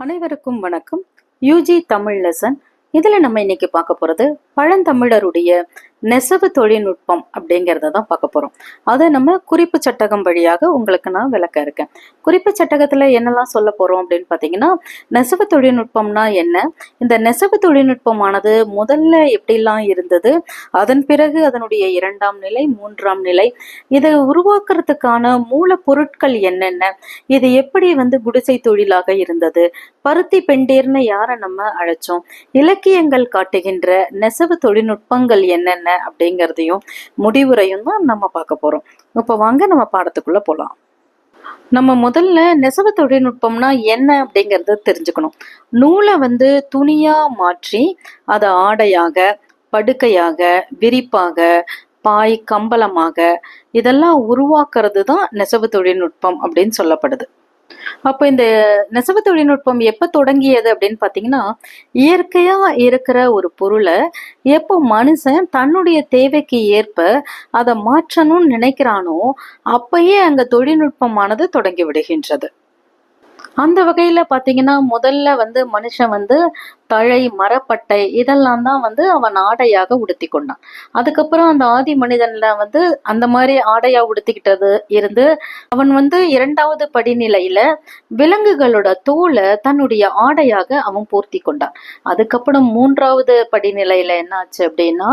அனைவருக்கும் வணக்கம். UG Tamil lesson. இதுல நம்ம இன்னைக்கு பார்க்க போறது பழந்தமிழருடைய நெசவு தொழில்நுட்பம் அப்படிங்கிறத தான் பார்க்க போறோம். அதை நம்ம குறிப்பு சட்டகம் வழியாக உங்களுக்கு நான் விளக்க இருக்கேன். குறிப்பு சட்டகத்துல என்னெல்லாம் சொல்ல போறோம் அப்படின்னு பாத்தீங்கன்னா, நெசவு தொழில்நுட்பம்னா என்ன, இந்த நெசவு தொழில்நுட்பமானது முதல்ல எப்படிலாம் இருந்தது, அதன் பிறகு அதனுடைய இரண்டாம் நிலை, மூன்றாம் நிலை, இதை உருவாக்குறதுக்கான மூலப்பொருட்கள் என்னென்ன, இது எப்படி குடிசை தொழிலாக இருந்தது, பருத்தி பெண்டீர்னு யாரை நம்ம அழைச்சோம், இலக்கியங்கள் காட்டுகின்ற நெசவு தொழில்நுட்பங்கள் என்னென்ன அப்படிங்கிறதையும் முடிவுரையும் தான் நம்ம பார்க்க போறோம். இப்ப வாங்க நம்ம பாடத்துக்குள்ள போலாம். நம்ம முதல்ல நெசவு தொழில்நுட்பம்னா என்ன அப்படிங்கறத தெரிஞ்சுக்கணும். நூலை துணியா மாற்றி அதை ஆடையாக, படுக்கையாக, விரிப்பாக, பாய், கம்பளமாக இதெல்லாம் உருவாக்குறது தான் நெசவு தொழில்நுட்பம் அப்படின்னு சொல்லப்படுது. அப்ப இந்த நெசவு தொழில்நுட்பம் எப்ப தொடங்கியது அப்படின்னு பாத்தீங்கன்னா, இயற்கையா இருக்கிற ஒரு பொருளை எப்போ மனுஷன் தன்னுடைய தேவைக்கு ஏற்ப அதை மாற்றணும்னு நினைக்கிறானோ அப்பயே அங்க தொழில்நுட்பமானது தொடங்கி விடுகின்றது. அந்த வகையில பாத்தீங்கன்னா, முதல்ல மனுஷன் தழை, மரப்பட்டை இதெல்லாம் தான் அவன் ஆடையாக உடுத்தி கொண்டான். அதுக்கப்புறம் அந்த ஆதி மனிதன்ல அந்த மாதிரி ஆடையா உடுத்திக்கிட்டது இருந்து அவன் இரண்டாவது படிநிலையில விலங்குகளோட தோலை தன்னுடைய ஆடையாக அவன் பூர்த்தி கொண்டான். அதுக்கப்புறம் மூன்றாவது படிநிலையில என்ன ஆச்சு அப்படின்னா,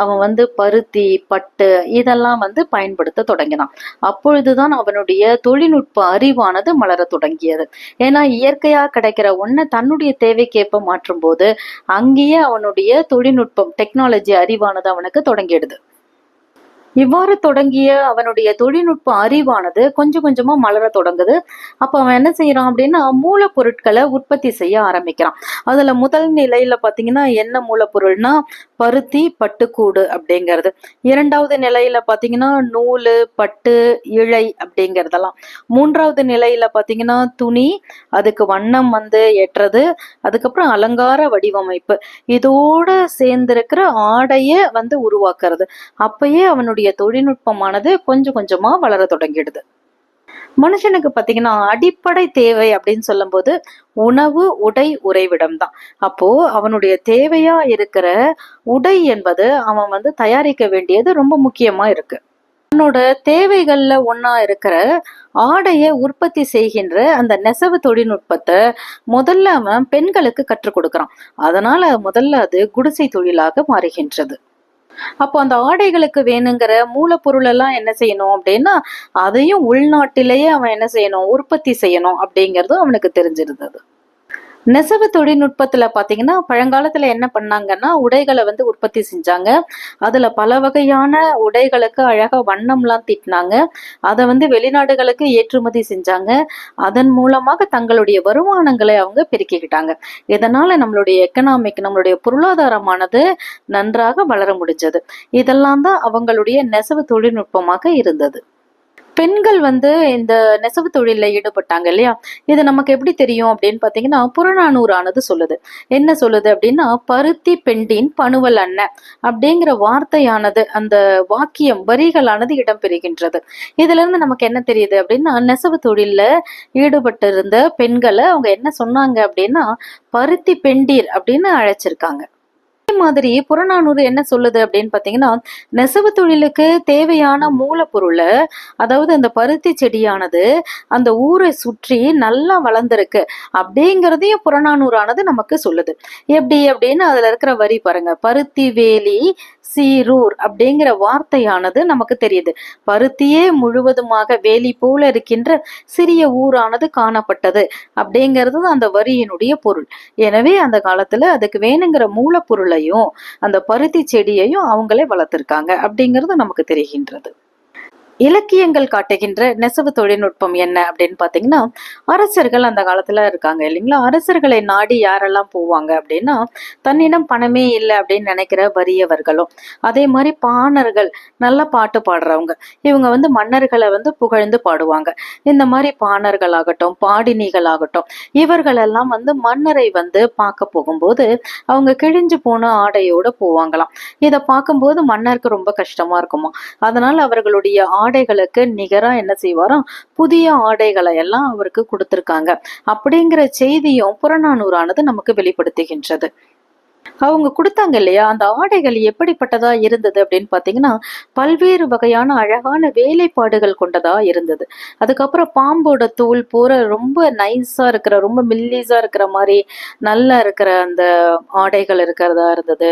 அவன் பருத்தி, பட்டு இதெல்லாம் பயன்படுத்த தொடங்கினான். அப்பொழுதுதான் அவனுடைய தொழில்நுட்ப அறிவானது மலர தொடங்கியது. ஏன்னா இயற்கையா கிடைக்கிற ஒன்ன தன்னுடைய தேவைக்கேற்ப மாற்றும் போது அங்கேயே அவனுடைய தொழில்நுட்பம், டெக்னாலஜி அறிவானது அவனுக்கு தொடங்கிடுது. இவ்வாறு தொடங்கிய அவனுடைய தொழில்நுட்ப அறிவானது கொஞ்சம் கொஞ்சமா மலர தொடங்குது. அப்ப அவன் என்ன செய்யறான் அப்படின்னா, மூலப்பொருட்களை உற்பத்தி செய்ய ஆரம்பிக்கிறான். அதுல முதல் நிலையில பாத்தீங்கன்னா என்ன மூலப்பொருள்னா பருத்தி, பட்டுக்கூடு அப்படிங்கிறது. இரண்டாவது நிலையில பாத்தீங்கன்னா நூலு, பட்டு, இழை அப்படிங்கிறதெல்லாம். மூன்றாவது நிலையில பாத்தீங்கன்னா துணி, அதுக்கு வண்ணம் ஏற்றது, அதுக்கப்புறம் அலங்கார வடிவமைப்பு, இதோட சேர்ந்திருக்கிற ஆடைய உருவாக்குறது. அப்பயே அவனுடைய தொழில்நுட்பமானது கொஞ்சம் கொஞ்சமா வளர தொடங்கிடுது. மனுஷனுக்கு பாத்தீங்கன்னா அடிப்படை தேவை அப்படின்னு சொல்லும் போது உணவு, உடை, உறைவிடம் தான். அப்போ அவனுடைய தேவையா இருக்கிற உடை என்பது அவன் தயாரிக்க வேண்டியது ரொம்ப முக்கியமா இருக்கு. அவனோட தேவைகள்ல ஒன்னா இருக்கிற ஆடைய உற்பத்தி செய்கின்ற அந்த நெசவு தொழில்நுட்பத்தை முதல்ல அவன் பெண்களுக்கு கற்றுக் கொடுக்கறான். அதனால முதல்ல அது குடிசை தொழிலாக மாறுகின்றது. அப்போ அந்த ஆடைகளுக்கு வேணுங்கிற மூலப்பொருள் எல்லாம் என்ன செய்யணும் அப்படின்னா, அதையும் உள்நாட்டிலேயே அவன் என்ன செய்யணும், உற்பத்தி செய்யணும் அப்படிங்கறதும் அவனுக்கு தெரிஞ்சிருந்தது. நெசவு தொழில்நுட்பத்துல பாத்தீங்கன்னா பழங்காலத்துல என்ன பண்ணாங்கன்னா, உடைகளை உற்பத்தி செஞ்சாங்க. அதுல பல வகையான உடைகளுக்கு அழகா வண்ணம்லாம் தீட்டினாங்க. அதை வெளிநாடுகளுக்கு ஏற்றுமதி செஞ்சாங்க. அதன் மூலமாக தங்களுடைய வருமானங்களை அவங்க பெருக்கிக்கிட்டாங்க. இதனால நம்மளுடைய எக்கனாமிக், நம்மளுடைய பொருளாதாரமானது நன்றாக வளர முடிஞ்சது. இதெல்லாம் தான் அவங்களுடைய நெசவு தொழில்நுட்பமாக இருந்தது. பெண்கள் இந்த நெசவு தொழில ஈடுபட்டாங்க இல்லையா, இது நமக்கு எப்படி தெரியும் அப்படின்னு பாத்தீங்கன்னா, புறநானூறானது சொல்லுது. என்ன சொல்லுது அப்படின்னா, பருத்தி பெண்டின் பணுவல் அன்ன அப்படிங்கிற வார்த்தையானது, அந்த வாக்கியம் வரிகளானது இடம்பெறுகின்றது. இதுல இருந்து நமக்கு என்ன தெரியுது அப்படின்னா, நெசவு தொழில ஈடுபட்டிருந்த பெண்களை அவங்க என்ன சொன்னாங்க அப்படின்னா, பருத்தி பெண்டீர் அப்படின்னு அழைச்சிருக்காங்க. மாதிரி புறநானூறு என்ன சொல்லுது அப்படின்னு பாத்தீங்கன்னா, நெசவு தொழிலுக்கு தேவையான மூலப்பொருளை, அதாவது அந்த பருத்தி செடியானது அந்த ஊரை சுற்றி நல்லா வளர்ந்திருக்கு அப்படிங்கிறதையும் புறநானூறானது நமக்கு சொல்லுது. எப்படி அப்படின்னு அதுல இருக்கிற வரி பாருங்க, பருத்தி வேலி சீரூர் அப்படிங்கிற வார்த்தையானது நமக்கு தெரியுது. பருத்தியே முழுவதுமாக வேலி போல இருக்கின்ற சிறிய ஊரானது காணப்பட்டது அப்படிங்கிறது அந்த வரியினுடைய பொருள். எனவே அந்த காலத்துல அதுக்கு வேணுங்கிற மூலப்பொருளையும் அந்த பருத்தி செடியையும் அவங்களே வளர்த்திருக்காங்க அப்படிங்கிறது நமக்கு தெரிகின்றது. இலக்கியங்கள் காட்டுகின்ற நெசவு தொழில்நுட்பம் என்ன அப்படின்னு பாத்தீங்கன்னா, அரசர்கள் அந்த காலத்துல இருக்காங்க இல்லைங்களா, அரசர்களை நாடி யாரெல்லாம் போவாங்க அப்படின்னா, தன்னிடம் பணமே இல்லை அப்படின்னு நினைக்கிற வறியவர்களும், அதே மாதிரி பாணர்கள், நல்ல பாட்டு பாடுறவங்க, இவங்க மன்னர்களை புகழ்ந்து பாடுவாங்க. இந்த மாதிரி பாணர்களாகட்டும், பாடினிகளாகட்டும், இவர்களெல்லாம் மன்னரை பார்க்க போகும்போது அவங்க கிழிஞ்சு போன ஆடையோட போவாங்களாம். இதை பார்க்கும்போது மன்னருக்கு ரொம்ப கஷ்டமா இருக்குமா. அதனால அவர்களுடைய ஆடைகளுக்கு நிகரா என்ன செய்வாராம், புதிய ஆடைகளை எல்லாம் அவருக்கு கொடுத்திருக்காங்க அப்படிங்கிற செய்தியும் புறநானூறானது நமக்கு வெளிப்படுத்துகின்றது. அவங்க கொடுத்தாங்க இல்லையா, அந்த ஆடைகள் எப்படிப்பட்டதா இருந்தது அப்படின்னு பாத்தீங்கன்னா, பல்வேறு வகையான அழகான வேலைப்பாடுகள் கொண்டதா இருந்தது. அதுக்கப்புறம் பாம்போட தோல் போற ரொம்ப நைஸா இருக்கிற, ரொம்ப மெல்லிசா இருக்கிற மாதிரி நல்லா இருக்கிற அந்த ஆடைகள் இருக்கிறதா இருந்தது.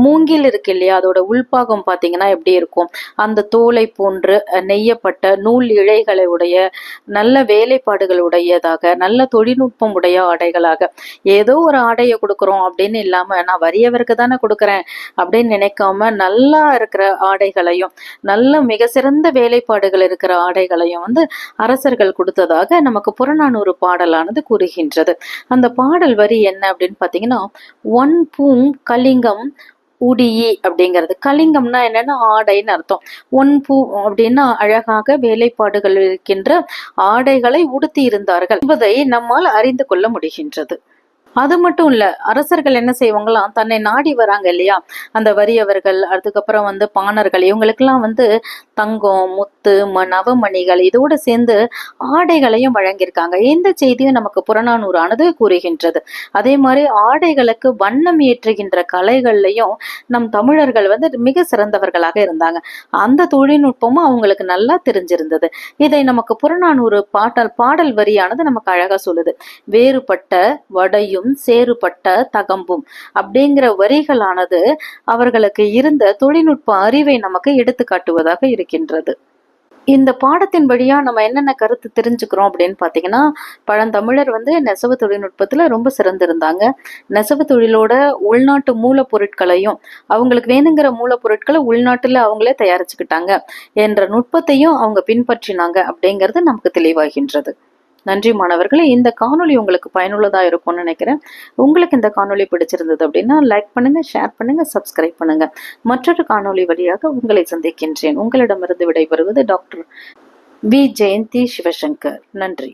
மூங்கில் இருக்கு இல்லையா, அதோட உள்பாகம் பாத்தீங்கன்னா எப்படி இருக்கும், அந்த தோலை போன்று நெய்யப்பட்ட நூல் இழைகளை உடைய நல்ல வேலைப்பாடுகள் உடையதாக, நல்ல தொழில்நுட்பம் உடைய ஆடைகளாக, ஏதோ ஒரு ஆடையை கொடுக்குறோம் அப்படின்னு இல்லாம நான் வறியவருக்கு தானே கொடுக்குறேன் அப்படின்னு நினைக்காம நல்லா இருக்கிற ஆடைகளையும், நல்ல மிக சிறந்த வேலைப்பாடுகள் இருக்கிற ஆடைகளையும் அரசர்கள் கொடுத்ததாக நமக்கு புறநானூறு பாடலானது கூறுகின்றது. அந்த பாடல் வரி என்ன அப்படின்னு பாத்தீங்கன்னா, ஒன் பூம் கலிங்கம் உடியி அப்படிங்கிறது. கலிங்கம்னா என்னன்னா ஆடைன்னு அர்த்தம். ஒன் பூ அப்படின்னா அழகாக வேலைப்பாடுகள் இருக்கின்ற ஆடைகளை உடுத்தி இருந்தார்கள் என்பதை நம்மால் அறிந்து கொள்ள முடிகின்றது. அது மட்டும் இல்ல, அரசர்கள் என்ன செய்வாங்களாம், தன்னை நாடி வராங்க இல்லையா, அந்த வறியவர்கள், அதுக்கப்புறம் பாணர்கள், இவங்களுக்கெல்லாம் தங்கம், முத்து, நவமணிகள் இதோட சேர்ந்து ஆடைகளையும் வழங்கியிருக்காங்க. இந்த செய்தியும் நமக்கு புறநானூறானது கூறுகின்றது. அதே மாதிரி ஆடைகளுக்கு வண்ணம் ஏற்றுகின்ற கலைகள்லையும் நம் தமிழர்கள் மிக சிறந்தவர்களாக இருந்தாங்க. அந்த தொழில்நுட்பமும் அவங்களுக்கு நல்லா தெரிஞ்சிருந்தது. இதை நமக்கு புறநானூறு பாடல் வரியானது நமக்கு அழகா சொல்லுது. வேறுபட்ட வடையும் சேறுபட்ட தகம்பும் அப்படிங்கிற வரிகளானது அவர்களுக்கு இருந்த தொழில்நுட்ப அறிவை நமக்கு எடுத்து காட்டுவதாக இருக்கின்றது. இந்த பாடத்தின் வழியா நம்ம என்னென்ன கருத்து தெரிஞ்சுக்கிறோம் அப்படின்னு பாத்தீங்கன்னா, பழந்தமிழர் நெசவு தொழில்நுட்பத்துல ரொம்ப சிறந்திருந்தாங்க. நெசவு தொழிலோட உள்நாட்டு மூலப்பொருட்களையும், அவங்களுக்கு வேணுங்கிற மூலப்பொருட்களை உள்நாட்டுல அவங்களே தயாரிச்சுக்கிட்டாங்க என்ற நுட்பத்தையும் அவங்க பின்பற்றினாங்க அப்படிங்கிறது நமக்கு தெளிவாகின்றது. நன்றி மாணவர்களே. இந்த காணொளி உங்களுக்கு பயனுள்ளதா இருக்கும்னு நினைக்கிறேன். உங்களுக்கு இந்த காணொளி பிடிச்சிருந்தது அப்படின்னா லைக் பண்ணுங்க, ஷேர் பண்ணுங்க, சப்ஸ்கிரைப் பண்ணுங்க. மற்றொரு காணொளி வழியாக உங்களை சந்திக்கின்றேன். உங்களிடமிருந்து விடைபெறுவது டாக்டர் வி. ஜெயந்தி சிவசங்கர். நன்றி.